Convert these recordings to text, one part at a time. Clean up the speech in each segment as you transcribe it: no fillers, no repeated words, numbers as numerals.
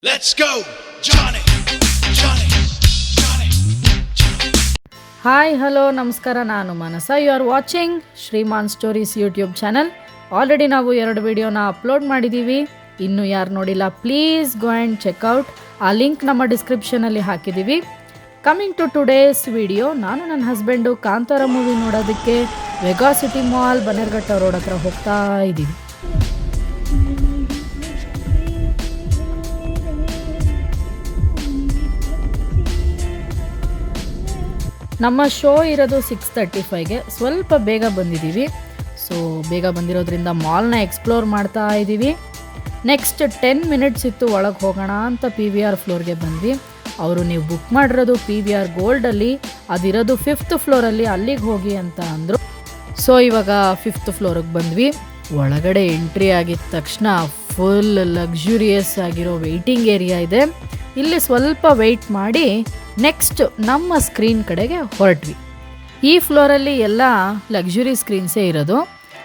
Let's go, Johnny, Johnny, Johnny, Johnny. Hi hello ನಮಸ್ಕಾರ, ನಾನು ಮನಸ. You are watching Shriman stories YouTube channel. Already ನಾವು 2 ವಿಡಿಯೋನ ಅಪ್ಲೋಡ್ ಮಾಡಿದ್ದೀವಿ. ಇನ್ನೂ ಯಾರು ನೋಡಿಲ್ಲ ಪ್ಲೀಸ್ ಗೋ ಆ್ಯಂಡ್ ಚೆಕ್ಔಟ್. ಆ ಲಿಂಕ್ ನಮ್ಮ ಡಿಸ್ಕ್ರಿಪ್ಷನಲ್ಲಿ ಹಾಕಿದ್ದೀವಿ. ಕಮಿಂಗ್ ಟು ಟುಡೇಸ್ ವಿಡಿಯೋ, ನಾನು ನನ್ನ ಹಸ್ಬೆಂಡು ಕಾಂತಾರ ಮೂವಿ ನೋಡೋದಕ್ಕೆ Vega city mall Bannerghatta road ಹತ್ರ ಹೋಗ್ತಾ ಇದ್ದೀವಿ. ನಮ್ಮ ಶೋ ಇರೋದು 6:35ಗೆ. ಸ್ವಲ್ಪ ಬೇಗ ಬಂದಿದ್ದೀವಿ. ಸೊ ಬೇಗ ಬಂದಿರೋದ್ರಿಂದ ಮಾಲ್ನ ಎಕ್ಸ್ಪ್ಲೋರ್ ಮಾಡ್ತಾ ಇದ್ದೀವಿ. ನೆಕ್ಸ್ಟ್ 10 ಮಿನಿಟ್ಸ್ ಇತ್ತು ಒಳಗೆ ಹೋಗೋಣ ಅಂತ PVR ಫ್ಲೋರ್ಗೆ ಬಂದ್ವಿ. ಅವರು ನೀವು ಬುಕ್ ಮಾಡಿರೋದು PVR ಗೋಲ್ಡಲ್ಲಿ, ಅದಿರೋದು 5th ಫ್ಲೋರಲ್ಲಿ, ಅಲ್ಲಿಗೆ ಹೋಗಿ ಅಂತ ಅಂದರು. ಸೊ ಇವಾಗ 5th ಫ್ಲೋರಿಗೆ ಬಂದ್ವಿ. ಒಳಗಡೆ ಎಂಟ್ರಿ ಆಗಿದ ತಕ್ಷಣ ಫುಲ್ ಲಕ್ಸುರಿಯಸ್ ಆಗಿರೋ ವೆಯ್ಟಿಂಗ್ ಏರಿಯಾ ಇದೆ. ಇಲ್ಲಿ ಸ್ವಲ್ಪ ವೆಯ್ಟ್ ಮಾಡಿ ನೆಕ್ಸ್ಟ್ ನಮ್ಮ ಸ್ಕ್ರೀನ್ ಕಡೆಗೆ ಹೊರಟ್ವಿ. ಈ ಫ್ಲೋರಲ್ಲಿ ಎಲ್ಲ ಲಕ್ಸುರಿ ಸ್ಕ್ರೀನ್ಸೇ ಇರೋದು.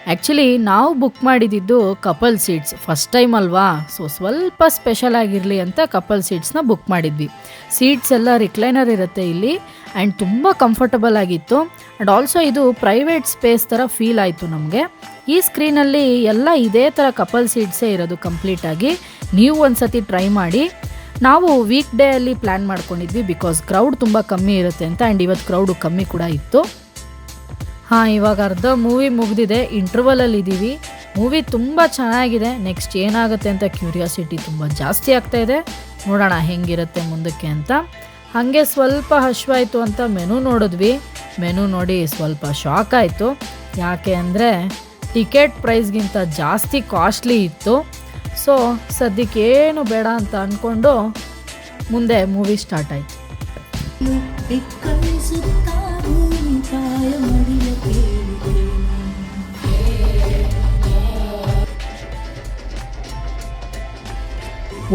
ಆ್ಯಕ್ಚುಲಿ ನಾವು ಬುಕ್ ಮಾಡಿದ್ದು ಕಪಲ್ ಸೀಟ್ಸ್, ಫಸ್ಟ್ ಟೈಮ್ ಅಲ್ವಾ, ಸೊ ಸ್ವಲ್ಪ ಸ್ಪೆಷಲ್ ಆಗಿರಲಿ ಅಂತ ಕಪಲ್ ಸೀಟ್ಸ್ನ ಬುಕ್ ಮಾಡಿದ್ವಿ. ಸೀಟ್ಸ್ ಎಲ್ಲ ರಿಕ್ಲೈನರ್ ಇರುತ್ತೆ ಇಲ್ಲಿ ಆ್ಯಂಡ್ ತುಂಬ ಕಂಫರ್ಟಬಲ್ ಆಗಿತ್ತು. ಆ್ಯಂಡ್ ಆಲ್ಸೋ ಇದು ಪ್ರೈವೇಟ್ ಸ್ಪೇಸ್ ಥರ ಫೀಲ್ ಆಯಿತು ನಮಗೆ. ಈ ಸ್ಕ್ರೀನಲ್ಲಿ ಎಲ್ಲ ಇದೇ ಥರ ಕಪಲ್ ಸೀಟ್ಸೇ ಇರೋದು ಕಂಪ್ಲೀಟಾಗಿ. ನೀವು ಒಂದು ಸತಿ ಟ್ರೈ ಮಾಡಿ. ನಾವು ವೀಕ್ ಡೇ ಅಲ್ಲಿ ಪ್ಲ್ಯಾನ್ ಮಾಡ್ಕೊಂಡಿದ್ವಿ ಬಿಕಾಸ್ ಕ್ರೌಡ್ ತುಂಬ ಕಮ್ಮಿ ಇರುತ್ತೆ ಅಂತ. ಆ್ಯಂಡ್ ಇವತ್ತು ಕ್ರೌಡು ಕಮ್ಮಿ ಕೂಡ ಇತ್ತು. ಇವಾಗ ಅರ್ಧ ಮೂವಿ ಮುಗಿದಿದೆ, ಇಂಟರ್ವಲಲ್ಲಿ ಇದ್ದೀವಿ. ಮೂವಿ ತುಂಬ ಚೆನ್ನಾಗಿದೆ. ನೆಕ್ಸ್ಟ್ ಏನಾಗುತ್ತೆ ಅಂತ ಕ್ಯೂರಿಯಾಸಿಟಿ ತುಂಬ ಜಾಸ್ತಿ ಆಗ್ತಾಯಿದೆ. ನೋಡೋಣ ಹೆಂಗಿರುತ್ತೆ ಮುಂದಕ್ಕೆ ಅಂತ. ಹಾಗೆ ಸ್ವಲ್ಪ ಹಶ್ವಾಯಿತು ಅಂತ ಮೆನು ನೋಡಿದ್ವಿ. ಮೆನು ನೋಡಿ ಸ್ವಲ್ಪ ಶಾಕ್ ಆಯಿತು. ಯಾಕೆ ಅಂದರೆ ಟಿಕೆಟ್ ಪ್ರೈಸ್ಗಿಂತ ಜಾಸ್ತಿ ಕಾಸ್ಟ್ಲಿ ಇತ್ತು. ಸೊ ಸದ್ಯಕ್ಕೆ ಏನು ಬೇಡ ಅಂತ ಅಂದ್ಕೊಂಡು ಮುಂದೆ ಮೂವಿ ಸ್ಟಾರ್ಟ್ ಆಯಿತು.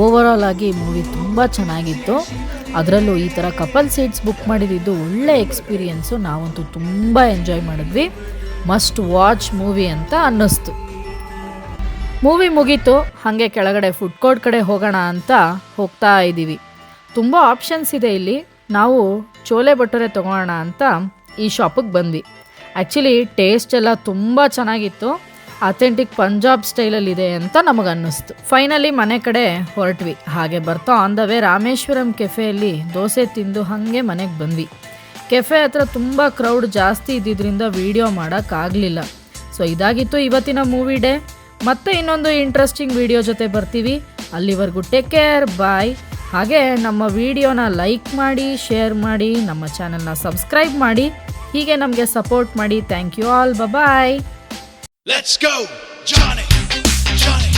ಓವರಾಲ್ ಆಗಿ ಮೂವಿ ತುಂಬ ಚೆನ್ನಾಗಿತ್ತು. ಅದರಲ್ಲೂ ಈ ಥರ ಕಪಲ್ ಸೀಟ್ಸ್ ಬುಕ್ ಮಾಡಿದ್ದು ಒಳ್ಳೆ ಎಕ್ಸ್ಪೀರಿಯೆನ್ಸು. ನಾವಂತೂ ತುಂಬ ಎಂಜಾಯ್ ಮಾಡಿದ್ವಿ. ಮಸ್ಟ್ ವಾಚ್ ಮೂವಿ ಅಂತ ಅನ್ನಿಸ್ತು. ಮೂವಿ ಮುಗೀತು. ಹಾಗೆ ಕೆಳಗಡೆ ಫುಡ್ ಕೋರ್ಟ್ ಕಡೆ ಹೋಗೋಣ ಅಂತ ಹೋಗ್ತಾ ಇದ್ದೀವಿ. ತುಂಬ ಆಪ್ಷನ್ಸ್ ಇದೆ ಇಲ್ಲಿ. ನಾವು ಚೋಲೆ ಭಟೂರೆ ತೊಗೊಳ್ಳೋಣ ಅಂತ ಈ ಶಾಪಿಗೆ ಬಂದ್ವಿ. ಆ್ಯಕ್ಚುಲಿ ಟೇಸ್ಟ್ ಎಲ್ಲ ತುಂಬ ಚೆನ್ನಾಗಿತ್ತು. ಅಥೆಂಟಿಕ್ ಪಂಜಾಬ್ ಸ್ಟೈಲಲ್ಲಿದೆ ಅಂತ ನಮಗೆ ಅನ್ನಿಸ್ತು. ಫೈನಲಿ ಮನೆ ಕಡೆ ಹೊರಟ್ವಿ. ಹಾಗೆ ಬರ್ತಾ ಆನ್ ದ ವೇ ರಾಮೇಶ್ವರಂ ಕೆಫೆಯಲ್ಲಿ ದೋಸೆ ತಿಂದು ಹಾಗೆ ಮನೆಗೆ ಬಂದ್ವಿ. ಕೆಫೆ ಹತ್ರ ತುಂಬ ಕ್ರೌಡ್ ಜಾಸ್ತಿ ಇದ್ದಿದ್ದರಿಂದ ವಿಡಿಯೋ ಮಾಡೋಕ್ಕಾಗಲಿಲ್ಲ. ಸೊ ಇದಾಗಿತ್ತು ಇವತ್ತಿನ ಮೂವಿ ಡೇ. ಮತ್ತೆ ಇನ್ನೊಂದು ಇಂಟ್ರೆಸ್ಟಿಂಗ್ ವಿಡಿಯೋ ಜೊತೆ ಬರ್ತೀವಿ. ಅಲ್ಲಿವರೆಗೂ ಟೇಕ್ ಕೇರ್, ಬಾಯ್. ಹಾಗೆ ನಮ್ಮ ವಿಡಿಯೋನ ಲೈಕ್ ಮಾಡಿ, ಶೇರ್ ಮಾಡಿ, ನಮ್ಮ ಚಾನಲ್ನ ಸಬ್ಸ್ಕ್ರೈಬ್ ಮಾಡಿ. ಹೀಗೆ ನಮಗೆ ಸಪೋರ್ಟ್ ಮಾಡಿ. Thank you all. Bye. Let's go, Johnny, Johnny.